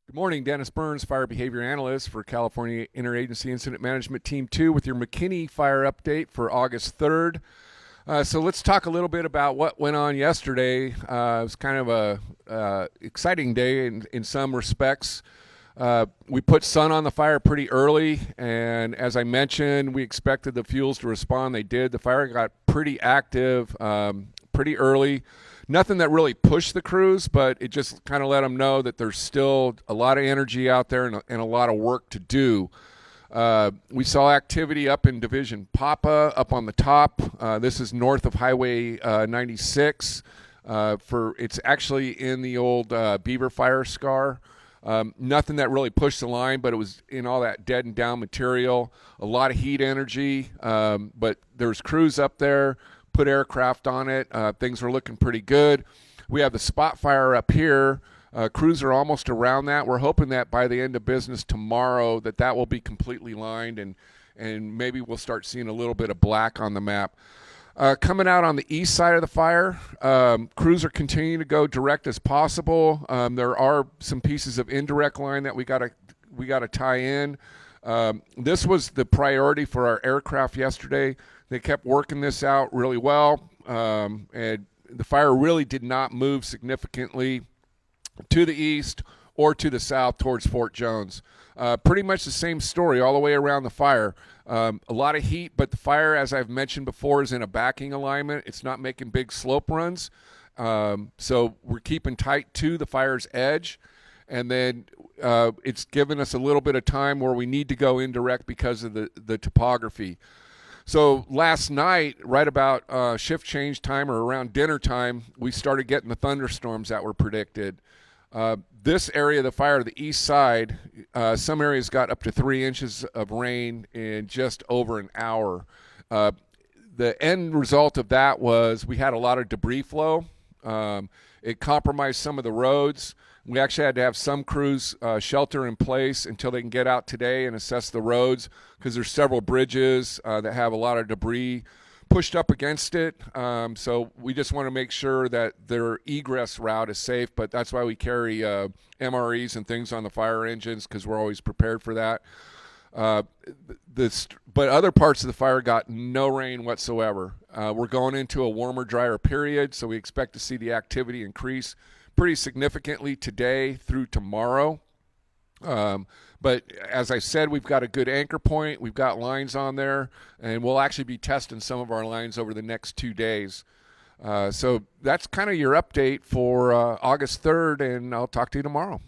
Good morning, Dennis Burns, Fire Behavior Analyst for California Interagency Incident Management Team 2 with your McKinney fire update for August 3rd. So let's talk a little bit about what went on yesterday. It was kind of a exciting day in some respects. We put sun on the fire pretty early, and as I mentioned, we expected the fuels to respond. They did. The fire got pretty active pretty early. Nothing that really pushed the crews, but it just kind of let them know that there's still a lot of energy out there and a lot of work to do. We saw activity up in Division Papa, up on the top. This is north of Highway 96. It's actually in the old Beaver Fire scar. Nothing that really pushed the line, but it was in all that dead and down material. A lot of heat energy, but there's crews up there. Put aircraft on it. Things are looking pretty good. We have the spot fire up here. Crews are almost around that. We're hoping that by the end of business tomorrow that will be completely lined and maybe we'll start seeing a little bit of black on the map. Coming out on the east side of the fire, crews are continuing to go direct as possible. There are some pieces of indirect line that we got to tie in. This was the priority for our aircraft yesterday. They kept working this out really well, and the fire really did not move significantly to the east or to the south towards Fort Jones. Pretty much the same story all the way around the fire. A lot of heat, but the fire, as I've mentioned before, is in a backing alignment. It's not making big slope runs, so we're keeping tight to the fire's edge, and then it's given us a little bit of time where we need to go indirect because of the topography. So last night, right about shift change time or around dinner time, we started getting the thunderstorms that were predicted. This area of the fire, the east side, some areas got up to 3 inches of rain in just over an hour. The end result of that was we had a lot of debris flow. It compromised some of the roads. We actually had to have some crews shelter in place until they can get out today and assess the roads because there's several bridges that have a lot of debris pushed up against it. So we just want to make sure that their egress route is safe, but that's why we carry MREs and things on the fire engines because we're always prepared for that. But other parts of the fire got no rain whatsoever. We're going into a warmer, drier period, so we expect to see the activity increase pretty significantly today through tomorrow. But as I said, we've got a good anchor point. We've got lines on there, and we'll actually be testing some of our lines over the next 2 days. So that's kind of your update for August 3rd, and I'll talk to you tomorrow.